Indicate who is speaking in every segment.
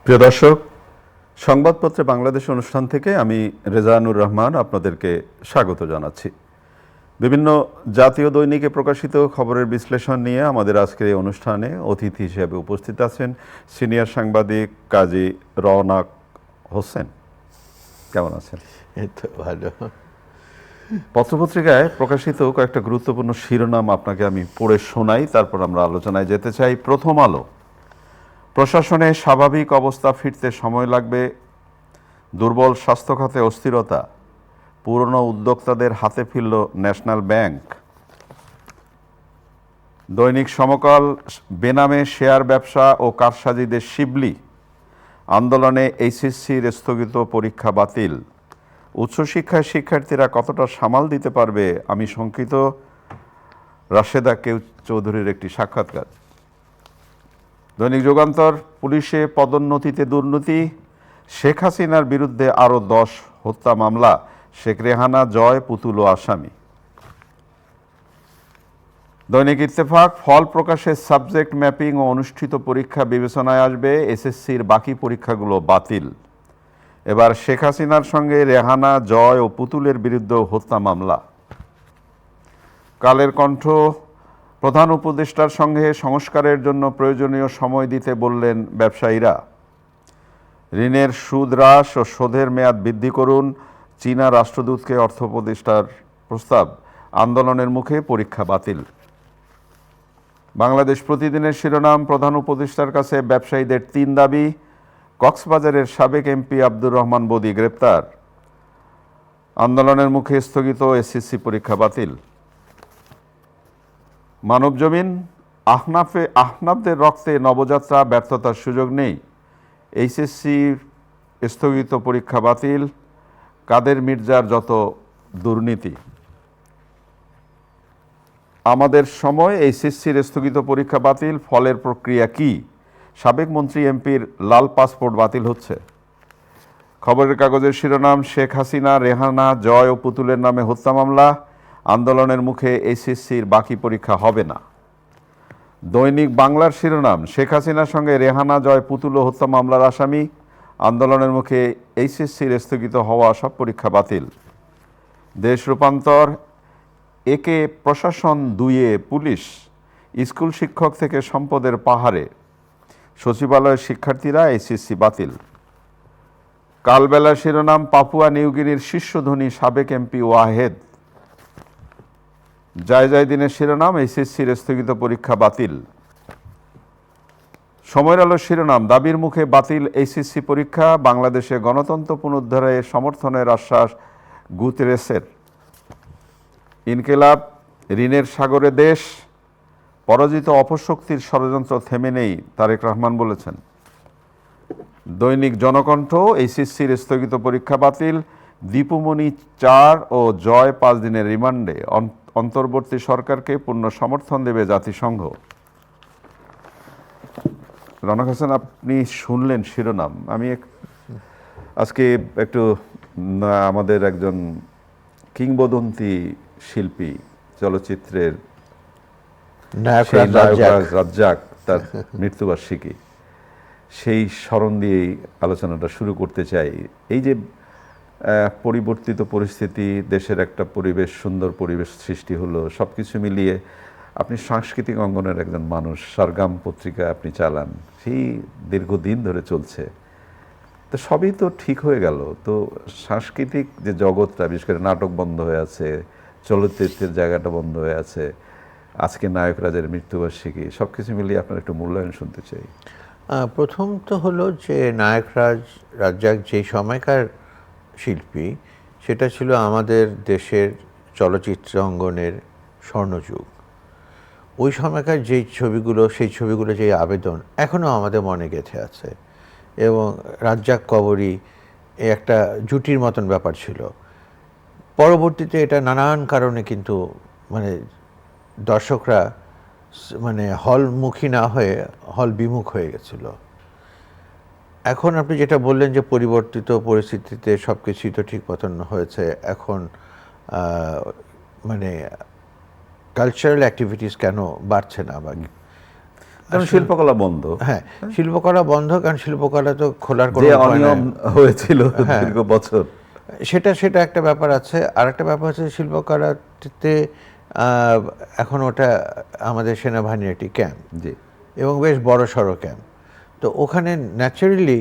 Speaker 1: প্রিয় দর্শক, সংবাদপত্রে বাংলাদেশ অনুষ্ঠান থেকে আমি রেজানুর রহমান আপনাদেরকে স্বাগত জানাচ্ছি। বিভিন্ন জাতীয় দৈনিকে প্রকাশিত খবরের বিশ্লেষণ নিয়ে আমাদের আজকের এই অনুষ্ঠানে অতিথি হিসেবে উপস্থিত আছেন সিনিয়র সাংবাদিক কাজী রওনাক হোসেন। কেমন আছেন?
Speaker 2: এই তো ভালো।
Speaker 1: পত্রপত্রিকায় প্রকাশিত কয়েকটা গুরুত্বপূর্ণ শিরোনাম আপনাকে আমি পড়ে শোনাই, তারপর আমরা আলোচনায় যেতে চাই। প্রথম আলো, প্রশাসনে স্বাভাবিক অবস্থা ফিরতে সময় লাগবে, দুর্বল স্বাস্থ্য খাতে অস্থিরতা, পুরনো উদ্যোক্তাদের হাতে ফিরল ন্যাশনাল ব্যাংক। দৈনিক সমকাল, বেনামে শেয়ার ব্যবসা ও কারসাজিদের শিবলি, আন্দোলনে এইচএসসির স্থগিত পরীক্ষা বাতিল, উচ্চশিক্ষায় শিক্ষার্থীরা কতটা সামাল দিতে পারবে আমি শঙ্কিত, রাশেদা কেউ চৌধুরীর একটি সাক্ষাৎকার। দৈনিক যুগান্তর, পুলিশে পদোন্নতিতে দুর্নীতি, শেখ হাসিনার বিরুদ্ধে আরও 10 হত্যা মামলা, শেখ রেহানা, জয়, পুতুল ও আসামি। দৈনিক ইত্তেফাক, ফল প্রকাশে সাবজেক্ট ম্যাপিং ও অনুষ্ঠিত পরীক্ষা বিবেচনায় আসবে, এসএসসির বাকি পরীক্ষাগুলো বাতিল। এবার শেখ হাসিনার সঙ্গে রেহানা, জয় ও পুতুলের বিরুদ্ধে হত্যা মামলা। কালের কণ্ঠ, প্রধান উপদেষ্টার সঙ্গে সংস্কারের জন্য প্রয়োজনীয় সময় দিতে বললেন ব্যবসায়ীরা। ঋণের সুদ হ্রাস ও শোধের মেয়াদ বৃদ্ধি করুন, চীনা রাষ্ট্রদূতকে অর্থ উপদেষ্টার প্রস্তাব, আন্দোলনের মুখে পরীক্ষা বাতিল। বাংলাদেশ প্রতিদিনের শিরোনাম, প্রধান উপদেষ্টার কাছে ব্যবসায়ীদের 3 দাবি, কক্সবাজারের সাবেক এমপি আব্দুর রহমান বদি গ্রেপ্তার, আন্দোলনের মুখে স্থগিত এসএসসি পরীক্ষা বাতিল। মানবজমিন, আহনাফদের রক্তে নবযাত্রা, ব্যর্থতার সুযোগ নেই, এইচএসসির স্থগিত পরীক্ষা বাতিল, কাদের মির্জার যত দুর্নীতি। আমাদের সময় এইচএসসির স্থগিত পরীক্ষা বাতিল, ফলের প্রক্রিয়া কি, সাবেক মন্ত্রী এমপির লাল পাসপোর্ট বাতিল হচ্ছে। খবরের কাগজের শিরোনাম, শেখ হাসিনা, রেহানা, জয় ও পুতুলের নামে হত্যা মামলা, আন্দোলনের মুখে এইচএসসির বাকি পরীক্ষা হবে না। দৈনিক বাংলার শিরোনাম, শেখ হাসিনার সঙ্গে রেহানা, জয়, পুতুল ও হত্যা মামলার আসামি, আন্দোলনের মুখে এইচএসসির স্থগিত হওয়া সব পরীক্ষা বাতিল। দেশ রূপান্তর, একে প্রশাসন, 2-এ পুলিশ, স্কুল শিক্ষক থেকে সম্পদের পাহাড়ে, সচিবালয়ের শিক্ষার্থীরা, এইচএসসি বাতিল। কালবেলার শিরোনাম, পাপুয়া নিউগিনির শীর্ষধনী সাবেক এমপি ওয়াহেদ। জায় দিনের শিরোনাম, এইচএসসির স্থগিত পরীক্ষা বাতিল। সময়ের আলোর শিরোনাম, দাবির মুখে বাতিল এইচএসসি পরীক্ষা, বাংলাদেশে গণতন্ত্র পুনরুদ্ধারে সমর্থনের আশ্বাস গুতেরেসের। ইনকিলাব, ঋণের সাগরে দেশ, পরাজিত অপশক্তির ষড়যন্ত্র থেমে নেই, তারেক রহমান বলেছেন। দৈনিক জনকণ্ঠ, এইচএসসির স্থগিত পরীক্ষা বাতিল, দীপুমণি 4 ও জয় 5 দিনের রিমান্ডে, অন্তর্বর্তী সরকারকে পূর্ণ সমর্থন দেবে জাতিসংঘ। রওনাক হোসেন, আপনি শুনলেন শিরোনাম। আমি আজকে একটু আমাদের একজন কিংবদন্তি শিল্পী, চলচ্চিত্রের
Speaker 2: নায়ক
Speaker 1: রাজ্জাক, তার মৃত্যুবার্ষিকী, সেই স্মরণ দিয়েই আলোচনাটা শুরু করতে চাই। এই যে পরিবর্তিত পরিস্থিতি, দেশের একটা পরিবেশ, সুন্দর পরিবেশ সৃষ্টি হলো, সব কিছু মিলিয়ে আপনি সাংস্কৃতিক অঙ্গনের একজন মানুষ, সরগম পত্রিকা আপনি চালান, সেই দীর্ঘদিন ধরে চলছে, তো সবই তো ঠিক হয়ে গেল, তো সাংস্কৃতিক যে জগৎটা, বিশেষ করে নাটক বন্ধ হয়ে আছে, চলচ্চিত্রের জায়গাটা বন্ধ হয়ে আছে, আজকে নায়ক রাজের মৃত্যুবার্ষিকী, সব কিছু মিলিয়ে আপনার একটু মূল্যায়ন শুনতে চাই।
Speaker 2: প্রথম তো হলো যে নায়ক রাজ্জাক যে সময়কার শিল্পী, সেটা ছিল আমাদের দেশের চলচ্চিত্র অঙ্গনের স্বর্ণযুগ। ওই সময়কার যেই ছবিগুলো, সেই ছবিগুলো যে আবেদন এখনও আমাদের মনে গেঁথে আছে, এবং রাজ্জাক কবরী একটা জুটির মতন ব্যাপার ছিল। পরবর্তীতে এটা নানান কারণে কিন্তু মানে দর্শকরা মানে হলমুখী না হয়ে হল বিমুখ হয়ে গেছিল। এখন আপনি যেটা বললেন যে পরিবর্তিত পরিস্থিতিতে সব কিছুই তো ঠিক মতন হয়েছে, এখন মানে কালচারাল অ্যাক্টিভিটিস কেন বাড়ছে না? বা
Speaker 1: কারণ শিল্পকলা বন্ধ,
Speaker 2: হ্যাঁ, শিল্পকলা বন্ধ, কারণ শিল্পকলা তো খোলার কোনো
Speaker 1: যে
Speaker 2: উপায় নাই।
Speaker 1: অনিয়ম হয়েছিল
Speaker 2: হ্যাঁ।
Speaker 1: দীর্ঘ বছর।
Speaker 2: সেটা একটা ব্যাপার আছে। আর একটা ব্যাপার হচ্ছে শিল্পকলাতে এখন ওটা আমাদের সেনাবাহিনীর একটি ক্যাম্প,
Speaker 1: জি,
Speaker 2: এবং বেশ বড় সড়ো ক্যাম্প। তো ওখানে ন্যাচারালি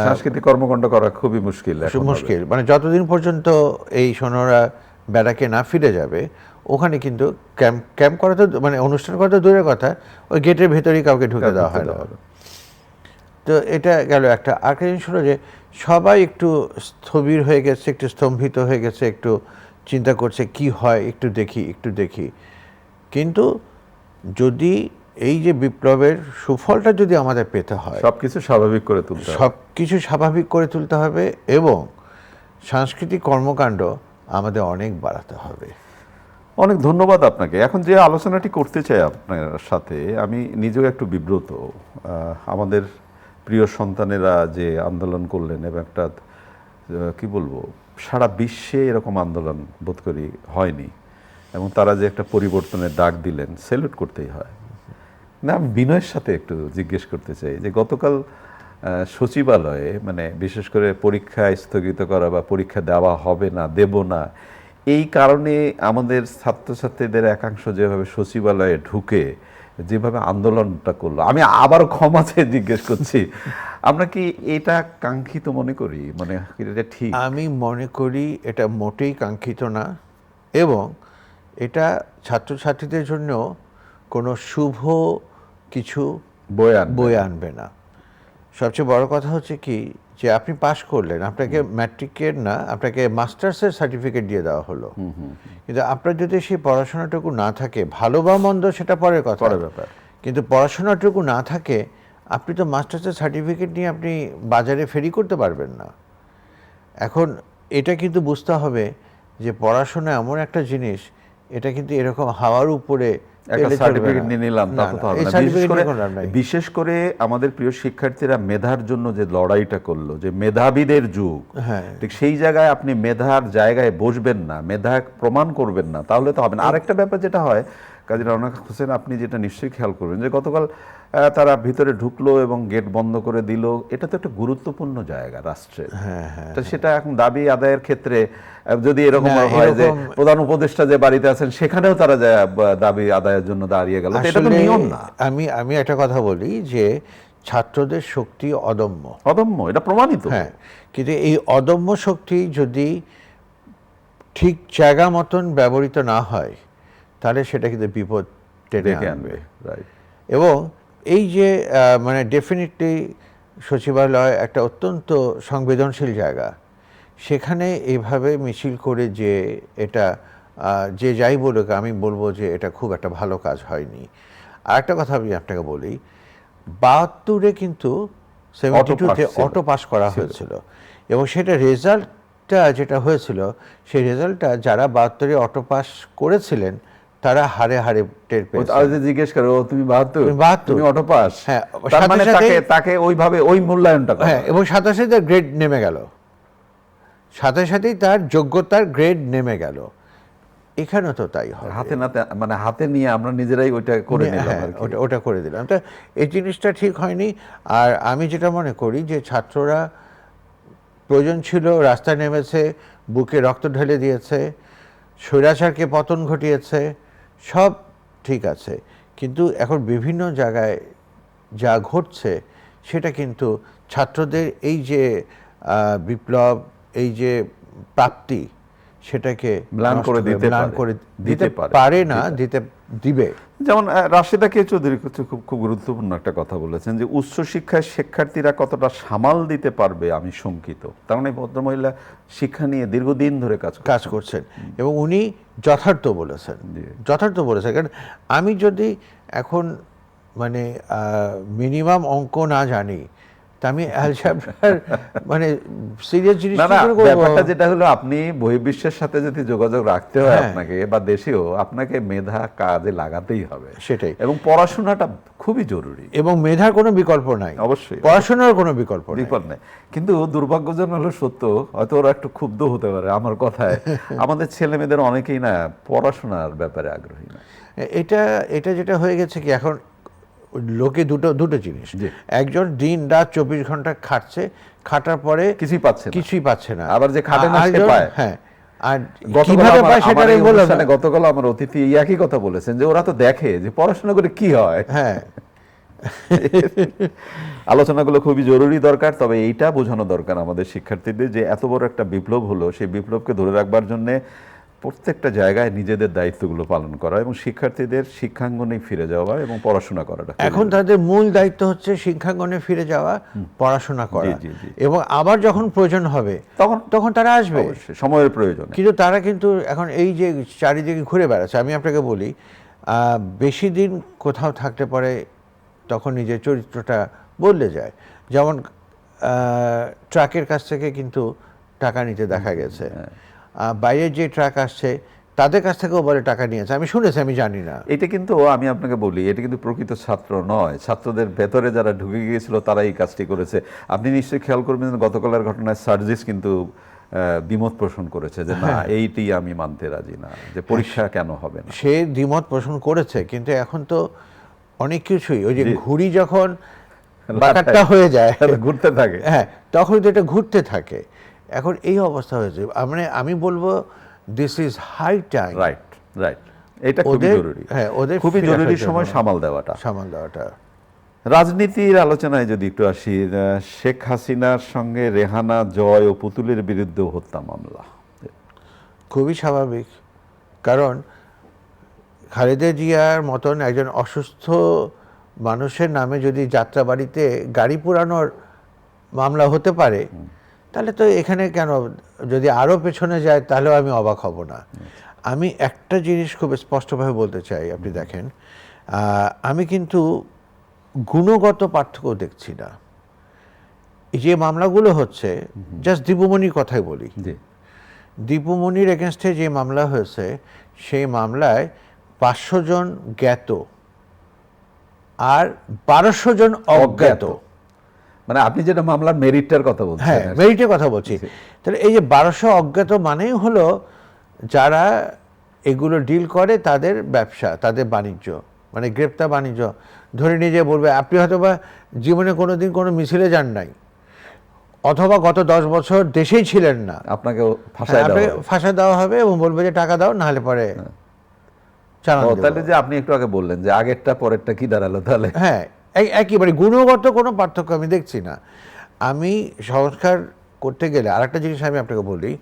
Speaker 1: সাংস্কৃতিক কর্মকাণ্ড করা খুবই মুশকিল এখন হবে।
Speaker 2: মুশকিল, মানে যতদিন পর্যন্ত এই সৈন্যরা ব্যারাকে না ফিরে যাবে, ওখানে কিন্তু ক্যাম্প করা তো, মানে অনুষ্ঠান করা তো দূরের কথা, ওই গেটের ভেতরেই কাউকে ঢুকে দেওয়া হয় না। তো এটা গেল একটা। আর একটা জিনিস হলো যে সবাই একটু স্থবির হয়ে গেছে, একটু স্তম্ভিত হয়ে গেছে, একটু চিন্তা করছে কি হয়, একটু দেখি। কিন্তু যদি এই যে বিপ্লবের সুফলটা যদি আমাদের পেতে হয়,
Speaker 1: সবকিছু স্বাভাবিক করে তুলতে হবে।
Speaker 2: সব কিছু স্বাভাবিক করে তুলতে হবে, এবং সাংস্কৃতিক কর্মকাণ্ড আমাদের অনেক বাড়াতে হবে।
Speaker 1: অনেক ধন্যবাদ আপনাকে। এখন যে আলোচনাটি করতে চাই আপনার সাথে, আমি নিজেও একটু বিব্রত। আমাদের প্রিয় সন্তানেরা যে আন্দোলন করলেন, এবং একটা কি বলবো, সারা বিশ্বে এরকম আন্দোলন বোধ করি হয়নি, এবং তারা যে একটা পরিবর্তনের ডাক দিলেন, স্যালুট করতেই হয়। না, আমি বিনয়ের সাথে একটু জিজ্ঞেস করতে চাই যে গতকাল সচিবালয়ে, মানে বিশেষ করে পরীক্ষা স্থগিত করা বা পরীক্ষা দেওয়া হবে না, দেব না, এই কারণে আমাদের ছাত্রছাত্রীদের একাংশ যেভাবে সচিবালয়ে ঢুকে যেভাবে আন্দোলনটা করলো, আমি আবার ক্ষমা চেয়ে জিজ্ঞেস করছি, আমরা কি এটা কাঙ্ক্ষিত মনে করি? মানে এটা ঠিক?
Speaker 2: আমি মনে করি এটা মোটেই কাঙ্ক্ষিত না, এবং এটা ছাত্রছাত্রীদের জন্য কোনো শুভ কিছু বয়ে আনবে না। সবচেয়ে বড় কথা হচ্ছে কি, যে আপনি পাশ করলেন, আপনাকে ম্যাট্রিকের না, আপনাকে মাস্টার্সের সার্টিফিকেট দিয়ে দেওয়া হলো, কিন্তু আপনার যদি সেই পড়াশোনাটুকু না থাকে, ভালো বা মন্দ সেটা পরের কথা,
Speaker 1: পরের ব্যাপার।
Speaker 2: কিন্তু পড়াশোনাটুকু না থাকে, আপনি তো মাস্টার্সের সার্টিফিকেট নিয়ে আপনি বাজারে ফেরি করতে পারবেন না। এখন এটা কিন্তু বুঝতে হবে যে পড়াশোনা এমন একটা জিনিস, এটা কিন্তু এরকম হাওয়ার উপরে
Speaker 1: একটা সার্টিফিকেট নিয়ে নিলাম তা তো হবে না। বিশেষ করে আমাদের প্রিয় শিক্ষার্থীরা মেধার জন্য যে লড়াইটা করলো, যে মেধাবীদের যুগ, ঠিক সেই জায়গায় আপনি মেধার জায়গায় বসবেন না, মেধা প্রমাণ করবেন না, তাহলে তো হবে না। আরেকটা ব্যাপার যেটা হয়, কাজী রওনক হোসেন, আপনি যেটা নিশ্চয়ই খেয়াল করবেন, যে গতকাল তারা ভিতরে ঢুকলো এবং গেট বন্ধ করে দিল, এটা তো একটা গুরুত্বপূর্ণ জায়গা রাষ্ট্রে। তো সেটা এখন দাবি আদায়ের ক্ষেত্রে যদি এরকম হয় যে প্রধান উপদেষ্টা যে বাড়িতে আছেন সেখানেও তারা দাবি আদায়ের জন্য দাঁড়িয়ে গেল, এটা তো নিয়ম না।
Speaker 2: আমি একটা কথা বলি যে ছাত্রদের শক্তি অদম্য,
Speaker 1: এটা প্রমাণিত।
Speaker 2: হ্যাঁ, কিন্তু এই অদম্য শক্তি যদি ঠিক জায়গা মতন ব্যবহৃত না হয়, তাহলে সেটা কিন্তু বিপদ টেনে আনবে। এবং এই যে মানে ডেফিনেটলি সচিবালয় একটা অত্যন্ত সংবেদনশীল জায়গা, সেখানে এইভাবে মিছিল করে যে এটা যে যাই বলুক, আমি বলবো যে এটা খুব একটা ভালো কাজ হয়নি। আর একটা কথা আমি আপনাকে বলি, ৭২-এ কিন্তু 72-তে অটো পাস করা হয়েছিল, এবং সেটা রেজাল্টটা যেটা হয়েছিল, সেই রেজাল্টটা যারা ৭২-এ অটো পাস করেছিলেন তারা হারে হারে টের পেয়েছে।
Speaker 1: জিজ্ঞেস করো, তুমি ৭২ তুমি অটো পাস?
Speaker 2: হ্যাঁ,
Speaker 1: তার মানে তাকে ওইভাবে ওই মূল্যায়নটা করা।
Speaker 2: হ্যাঁ, এবং সাথে সাথে গ্রেড নেমে গেল, সাথেই তার যোগ্যতার গ্রেড নেমে গেল। এখানে তো তাই হয়,
Speaker 1: হাতে নাতে, মানে হাতে নিয়ে আমরা নিজেরাই ওইটা করে নিলাম,
Speaker 2: ওটা করে দিলাম। তো এই জিনিসটা ঠিক হয়নি। আর আমি যেটা মনে করি যে ছাত্ররা প্রয়োজন ছিল, রাস্তায় নেমেছে, বুকে রক্ত ঢেলে দিয়েছে, স্বৈরাচারকে পতন ঘটিয়েছে, সব ঠিক আছে, কিন্তু এখন বিভিন্ন জায়গায় যা ঘটছে সেটা কিন্তু ছাত্রদের এই যে বিপ্লব, এই যে প্রাপ্তি, সেটাকে
Speaker 1: ম্লান করে
Speaker 2: দিতে পারে না, দিবে।
Speaker 1: যেমন রাশেদা কে চৌধুরী খুব গুরুত্বপূর্ণ একটা কথা বলেছেন, যে উচ্চশিক্ষায় শিক্ষার্থীরা কতটা সামাল দিতে পারবে আমি শঙ্কিত। তার মানে ভদ্রমহিলা শিক্ষা নিয়ে দীর্ঘদিন ধরে কাজ
Speaker 2: করছেন, এবং উনি যথার্থ বলেছেন। কারণ আমি যদি এখন মানে মিনিমাম অঙ্ক না জানি, তা আমি অ্যালজেব্রার মানে সিরিয়াস জিনিস
Speaker 1: না, ব্যাপারটা যেটা হলো, আপনি বহির্বিশ্বের সাথে যদি যোগাযোগ রাখতে হয় আপনাকে, বা দেশেও আপনাকে মেধা কাজে লাগাতেই হবে,
Speaker 2: সেটাই।
Speaker 1: এবং পড়াশোনাটা খুবই জরুরি,
Speaker 2: এবং মেধার কোনো বিকল্প নাই,
Speaker 1: অবশ্যই
Speaker 2: পড়াশোনার কোনো বিকল্প
Speaker 1: নেই। কিন্তু দুর্ভাগ্যজনক হলো সত্য, হয়তো ওরা একটু ক্ষুব্ধ হতে পারে আমার কথায়, আমাদের ছেলে মেয়েদের অনেকেই না পড়াশোনার ব্যাপারে আগ্রহী না।
Speaker 2: এটা যেটা হয়ে গেছে কি, এখন লোকে দুটো জিনিস,
Speaker 1: জি।
Speaker 2: একজন দিন রাত 24 ঘন্টা খাটছে, খাটার পরে কিছুই পাচ্ছে না,
Speaker 1: আবার যে খাটে না সে
Speaker 2: আরেকজন-
Speaker 1: পায়।
Speaker 2: হ্যাঁ, আর
Speaker 1: গতকাল
Speaker 2: কিভাবে পায় সেটা
Speaker 1: আমার
Speaker 2: আমি
Speaker 1: এই
Speaker 2: বললাম না।
Speaker 1: অনুষ্ঠানে গতকাল আমার অতিথি একই কথা বলেছেন যে ওরা তো দেখে যে পড়াশোনা করে কি হয়।
Speaker 2: হ্যাঁ,
Speaker 1: আলোচনাগুলো খুবই জরুরি দরকার, তবে এইটা বোঝানো দরকার আমাদের শিক্ষার্থীদের যে এত বড় একটা বিপ্লব হলো, সেই বিপ্লবকে ধরে রাখবার জন্য প্রত্যেকটা জায়গায় নিজেদের দায়িত্বগুলো পালন করা এবং শিক্ষার্থীদের শিক্ষাঙ্গনে ফিরে যাওয়া এবং পড়াশোনা করাটা খুবই
Speaker 2: এখন তাদের মূল দায়িত্ব হচ্ছে শিক্ষাঙ্গনে ফিরে যাওয়া, পড়াশোনা করা,
Speaker 1: জি, জি।
Speaker 2: এবং আবার যখন প্রয়োজন হবে তখন তারা আসবে।
Speaker 1: অবশ্যই সময়ের প্রয়োজনে।
Speaker 2: কিন্তু তারা কিন্তু এখন এই যে চারিদিকে ঘুরে বেড়াচ্ছে, আমি আপনাকে বলি বেশি দিন কোথাও থাকতে পারে তখন নিজের চরিত্রটা বদলে যায়। যেমন ট্রাকের কাছ থেকে কিন্তু টাকা নিতে দেখা গেছে, বাইরের যে ট্রাক আসছে তাদের কাছ থেকেও বলে টাকা নিয়েছে, আমি শুনেছি, আমি জানি না।
Speaker 1: এটা কিন্তু আমি আপনাকে বলি, এটা কিন্তু প্রকৃত ছাত্র নয়, ছাত্রদের ভেতরে যারা ঢুকে গিয়েছিল তারা এই কাজটি করেছে। আপনি নিশ্চয়ই খেয়াল করবেন গতকালের ঘটনায় সার্জিস কিন্তু দ্বিমত পোষণ করেছে যে না, এইটি আমি মানতে রাজি না, যে পরীক্ষা কেন হবে না।
Speaker 2: সে দ্বিমত পোষণ করেছে, কিন্তু এখন তো অনেক কিছুই, ওই যে ঘুড়ি যখন বাঁকাটা হয়ে যায়,
Speaker 1: ঘুরতে থাকে,
Speaker 2: হ্যাঁ, তখন তো এটা ঘুরতে থাকে। এখন এই অবস্থা হয়েছে, আমি বলবো this is high time.
Speaker 1: Right, এটা খুবই জরুরি।
Speaker 2: হ্যাঁ, ওদের
Speaker 1: খুবই জরুরি সময় সামাল দেওয়াটা। রাজনীতির আলোচনায় যদি একটু আসি, শেখ হাসিনার সঙ্গে রেহানা, জয় ও পুতুলের বিরুদ্ধে হত্যা মামলা
Speaker 2: খুবই স্বাভাবিক, কারণ খালেদা জিয়ার মতন একজন অসুস্থ মানুষের নামে যদি যাত্রাবাড়িতে গাড়ি পোড়ানোর মামলা হতে পারে, তাহলে তো এখানে কেন, যদি আরও পেছনে যায় তাহলেও আমি অবাক হব না। আমি একটা জিনিস খুব স্পষ্টভাবে বলতে চাই, আপনি দেখেন, আমি কিন্তু গুণগত পার্থক্য দেখছি না। এই যে মামলাগুলো হচ্ছে, জাস্ট দীপুমণির কথাই বলি, দীপুমণির এগেনস্টে যে মামলা হয়েছে, সেই মামলায় 500 জন জ্ঞাত আর 1200 জন অজ্ঞাত।
Speaker 1: মানে আপনি যেটা মামলার মেরিটটার কথা বলছেন।
Speaker 2: হ্যাঁ, মেরিটের কথা বলছি। তাহলে এই যে 1200 অজ্ঞাত মানেই হলো যারা এগুলো ডিল করে, তাদের ব্যবসা, তাদের বাণিজ্য, মানে গ্রেপ্তার বাণিজ্য। ধরে নিয়ে যে বলবে আপনি হয়তো বা জীবনে কোনোদিন কোনো মিছিলে যান নাই, অথবা গত 10 বছর দেশেই ছিলেন না,
Speaker 1: আপনাকে
Speaker 2: ফাঁসা দেওয়া হবে এবং বলবে যে টাকা দাও, নাহলে পরে চালান দেব।
Speaker 1: তাহলে যে আপনি একটু আগে বললেন যে আগেরটা পরেরটা কি দাঁড়ালো তাহলে?
Speaker 2: হ্যাঁ, একেবারে গুণগত কোনো পার্থক্য আমি দেখছি না। আমি সংস্কার করতে গেলে আরেকটা জিনিস আমি আপনাকে বলি,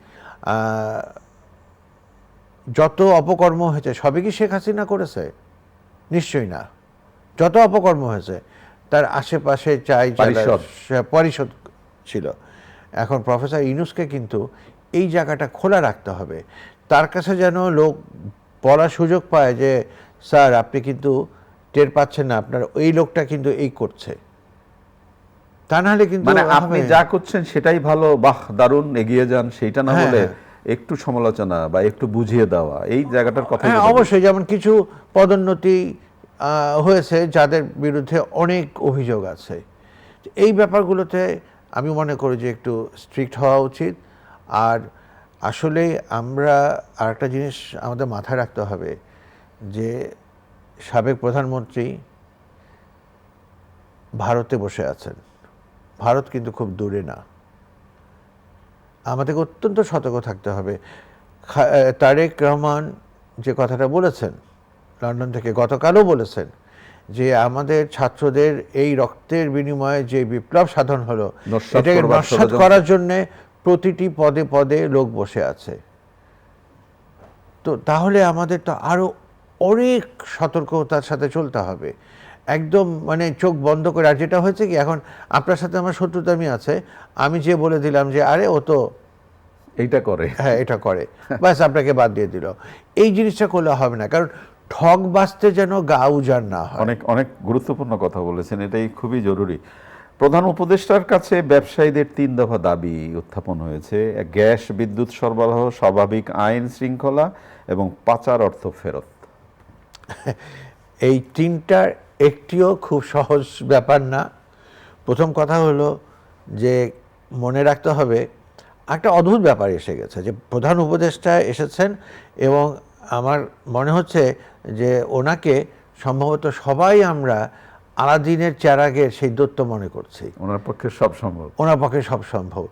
Speaker 2: যত অপকর্ম হয়েছে সবই কি শেখ হাসিনা করেছে? নিশ্চয়ই না। যত অপকর্ম হয়েছে তার আশেপাশে পরিষদ ছিল। এখন প্রফেসর ইউনূসকে কিন্তু এই জায়গাটা খোলা রাখতে হবে, তার কাছে যেন লোক বলার সুযোগ পায় যে স্যার আপনি কিন্তু টের পাচ্ছেন না, আপনার এই লোকটা কিন্তু এই করছে। তা নাহলে কিন্তু
Speaker 1: মানে আপনি যা করছেন সেটাই ভালো, বাহ দারুণ, এগিয়ে যান, সেইটা না বলে একটু সমালোচনা বা একটু বুঝিয়ে দেওয়া, এই জায়গাটার কথা।
Speaker 2: হ্যাঁ, অবশ্যই। যেমন কিছু পদোন্নতি হয়েছে যাদের বিরুদ্ধে অনেক অভিযোগ আছে, এই ব্যাপারগুলোতে আমি মনে করি যে একটু স্ট্রিক্ট হওয়া উচিত। আর আসলে আমরা আরেকটা জিনিস আমাদের মাথায় রাখতে হবে যে সাবেক প্রধানমন্ত্রী ভারতে বসে আছেন, ভারত কিন্তু খুব দূরে না, আমাদেরকে অত্যন্ত সতর্ক থাকতে হবে। তারেক রহমান যে কথাটা বলেছেন লন্ডন থেকে, গতকালও বলেছেন যে আমাদের ছাত্রদের এই রক্তের বিনিময়ে যে বিপ্লব সাধন হলো, এটাকে নস্যাৎ করার জন্য প্রতিটি পদে পদে লোক বসে আছে। তো তাহলে আমাদের তো আরো অনেক সতর্কতার সাথে চলতে হবে, একদম মানে চোখ বন্ধ করে। আর যেটা হয়েছে কি, এখন আপনার সাথে আমার শত্রুতামি আছে, আমি যে বলে দিলাম যে আরে ও তো
Speaker 1: এইটা করে,
Speaker 2: হ্যাঁ এটা করে, ব্যাস আপনাকে বাদ দিয়ে দিল। এই জিনিসটা করলে হবে না, কারণ ঠক বাঁচতে যেন গা উজাড় না হয়।
Speaker 1: অনেক গুরুত্বপূর্ণ কথা বলেছেন, এটাই খুবই জরুরি। প্রধান উপদেষ্টার কাছে ব্যবসায়ীদের 3 দফা দাবি উত্থাপন হয়েছে: গ্যাস বিদ্যুৎ সরবরাহ, স্বাভাবিক আইন শৃঙ্খলা এবং পাচার অর্থ ফেরত।
Speaker 2: এই 3টার একটিও খুব সহজ ব্যাপার না। প্রথম কথা হলো যে মনে রাখতে হবে একটা অদ্ভুত ব্যাপার এসে গেছে, যে প্রধান উপদেষ্টা এসেছেন এবং আমার মনে হচ্ছে যে ওনাকে সম্ভবত সবাই আমরা আলাদিনের চেরাগের সেই দৈত্য মনে করছি।
Speaker 1: ওনার পক্ষে সব সম্ভব।
Speaker 2: ওনার পক্ষে সব সম্ভব।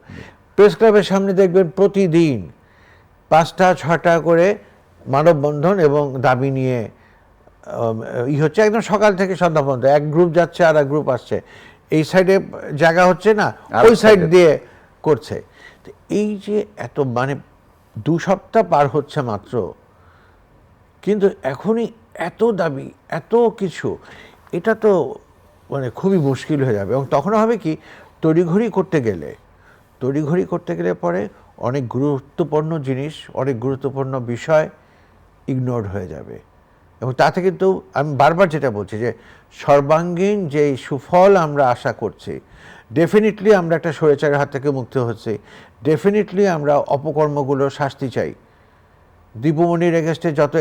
Speaker 2: প্রেস ক্লাবের সামনে দেখবেন প্রতিদিন 5টা 6টা করে মানববন্ধন এবং দাবি নিয়ে হচ্ছে একদম সকাল থেকে সন্ধ্যা পর্যন্ত। এক গ্রুপ যাচ্ছে আর এক গ্রুপ আসছে, এই সাইডে জায়গা হচ্ছে না, ওই সাইড দিয়ে করছে। তো এই যে এত মানে 2 সপ্তাহ পার হচ্ছে মাত্র, কিন্তু এখনই এত দাবি, এত কিছু, এটা তো মানে খুবই মুশকিল হয়ে যাবে। এবং তখন হবে কি, তড়িঘড়ি করতে গেলে পরে অনেক গুরুত্বপূর্ণ জিনিস, অনেক গুরুত্বপূর্ণ বিষয় ইগনোরড হয়ে যাবে। এবং তাতে কিন্তু আমি বারবার যেটা বলছি যে সর্বাঙ্গীন যে সুফল আমরা আশা করছি, ডেফিনেটলি আমরা একটা স্বৈরাচারের হাত থেকে মুক্ত হচ্ছি, ডেফিনেটলি আমরা অপকর্মগুলোর শাস্তি চাই। দীপুমণির এগেস্টে যত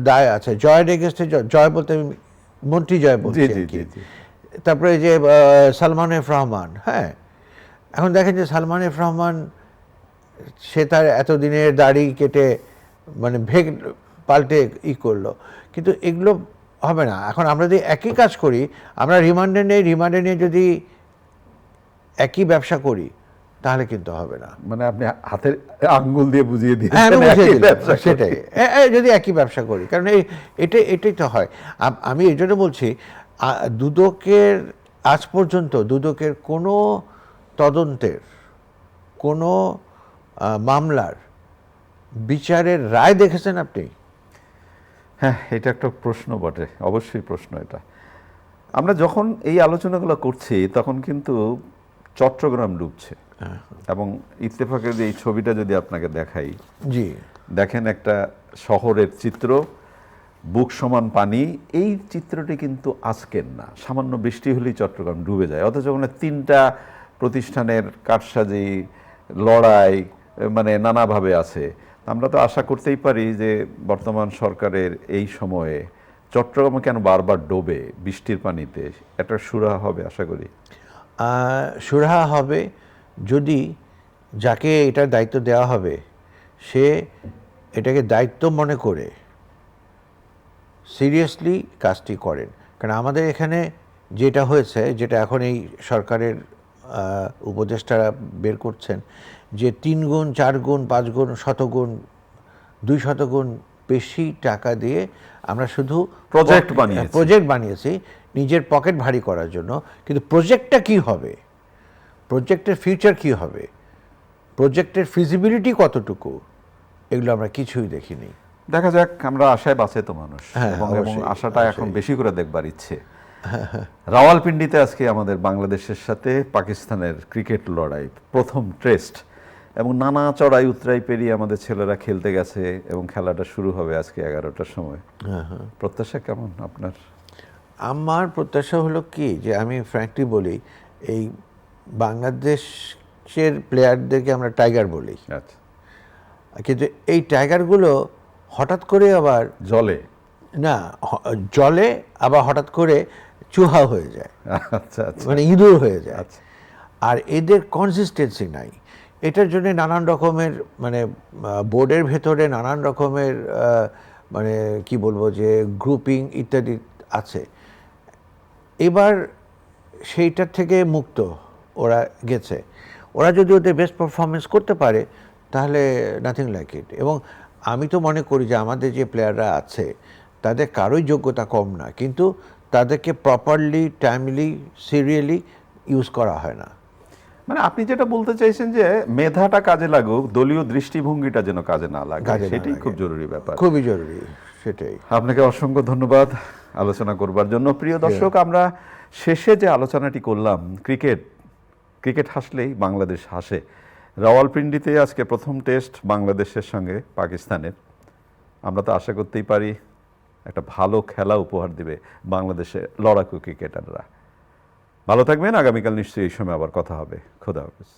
Speaker 2: দায় আছে, জয়ের এগেস্টে, জয় বলতে আমি মন্ত্রী জয় বলছি আর কি। তারপরে যে সালমান এফ রহমান, হ্যাঁ, এখন দেখেন যে সালমান এফ রহমান সে তার এতদিনের দাড়ি কেটে মানে ভেগ পাল্টে করলো, কিন্তু এগুলো হবে না। এখন আমরা যদি একই কাজ করি, আমরা রিমান্ডে নিয়ে যদি একই ব্যবসা করি, তাহলে কিন্তু হবে না।
Speaker 1: মানে আপনি হাতের আঙ্গুল দিয়ে বুঝিয়ে দিয়ে
Speaker 2: সেটাই, যদি একই ব্যবসা করি, কারণ এটাই তো হয়। আমি এই জন্য বলছি, দুদকের আজ পর্যন্ত দুদকের কোনো তদন্তের, কোনো মামলার বিচারের রায় দেখেছেন আপনি?
Speaker 1: হ্যাঁ, এটা একটা প্রশ্ন বটে, অবশ্যই প্রশ্ন এটা। আমরা যখন এই আলোচনাগুলো করছি তখন কিন্তু চট্টগ্রাম ডুবছে, এবং ইত্তেফাকের এই ছবিটা যদি আপনাকে দেখাই,
Speaker 2: জি,
Speaker 1: দেখেন একটা শহরের চিত্র, বুক সমান পানি। এই চিত্রটি কিন্তু আজকের না, সামান্য বৃষ্টি হলেই চট্টগ্রাম ডুবে যায়। অথচ ওখানে 3টা প্রতিষ্ঠানের কারসাজি, লড়াই, মানে নানাভাবে আছে। আমরা তো আশা করতেই পারি যে বর্তমান সরকারের এই সময়ে চট্টগ্রামে কেন বারবার ডোবে বৃষ্টির পানিতে, একটা সুরাহা হবে আশা করি।
Speaker 2: সুরাহা হবে যদি যাকে এটার দায়িত্ব দেওয়া হবে সে এটাকে দায়িত্ব মনে করে সিরিয়াসলি কাজটি করেন। কারণ আমাদের এখানে যেটা হয়েছে, যেটা এখন এই সরকারের উপদেষ্টারা বের করছেন, যে 3 গুণ 4 গুণ 5 গুণ শতগুণ 200 গুণ বেশি টাকা দিয়ে আমরা শুধু
Speaker 1: প্রজেক্ট
Speaker 2: বানিয়েছি নিজের পকেট ভারী করার জন্য। কিন্তু প্রজেক্টটা কি হবে, প্রজেক্টের ফিউচার কি হবে, প্রজেক্টের ফিজিবিলিটি কতটুকু, এগুলো আমরা কিছুই দেখিনি।
Speaker 1: দেখা যাক, আমরা আশায় বাঁচে তো মানুষ, এবং
Speaker 2: অবশ্যই,
Speaker 1: আশাটা এখন বেশি করে দেখবার ইচ্ছে। রাওয়ালপিন্ডিতে আজকে আমাদের বাংলাদেশের সাথে পাকিস্তানের ক্রিকেট লড়াই, প্রথম টেস্ট, এবং নানা চড়াই উতরাই পেরিয়ে আমাদের ছেলেরা খেলতে গেছে, এবং খেলাটা শুরু হবে আজকে 11টার সময়। প্রত্যাশা কেমন আপনার?
Speaker 2: আমার প্রত্যাশা হলো কি, যে আমি ফ্র্যাঙ্কলি বলি, এই বাংলাদেশের প্লেয়ারদেরকে আমরা টাইগার বলি,
Speaker 1: আচ্ছা,
Speaker 2: কিন্তু এই টাইগারগুলো হঠাৎ করে আবার জলে আবার হঠাৎ করে চুহা হয়ে যায়,
Speaker 1: আচ্ছা,
Speaker 2: মানে ইঁদুর হয়ে যায়।
Speaker 1: আচ্ছা।
Speaker 2: আর এদের কনসিস্টেন্সি নাই। এটার জন্য নানান রকমের মানে বোর্ডের ভেতরে নানান রকমের মানে কি বলবো যে গ্রুপিং ইত্যাদি আছে। এবার সেইটার থেকে মুক্ত ওরা গেছে। ওরা যদি ওদের বেস্ট পারফরমেন্স করতে পারে তাহলে নাথিং লাইক ইট। এবং আমি তো মনে করি যে আমাদের যে প্লেয়াররা আছে তাদের কারোই যোগ্যতা কম না, কিন্তু তাদেরকে প্রপারলি, টাইমলি, সিরিয়ালি ইউজ করা হয় না।
Speaker 1: মানে আপনি যেটা বলতে চাইছেন যে মেধাটা কাজে লাগুক, দলীয় দৃষ্টিভঙ্গিটা যেন কাজে না লাগে, সেটাই খুব জরুরি ব্যাপার,
Speaker 2: খুবই জরুরি। সেটাই।
Speaker 1: আপনাকে অসংখ্য ধন্যবাদ আলোচনা করবার জন্য। প্রিয় দর্শক, আমরা শেষে যে আলোচনাটি করলাম, ক্রিকেট হাসলেই বাংলাদেশ হাসে। রাওয়ালপিন্ডিতে আজকে প্রথম টেস্ট বাংলাদেশের সঙ্গে পাকিস্তানের। আমরা তো আশা করতেই পারি একটা ভালো খেলা উপহার দিবে বাংলাদেশে লড়াকু ক্রিকেটাররা। ভালো থাকবেন, আগামীকাল নিশ্চয়ই এই সময় আবার কথা হবে। খোদা হাফেজ।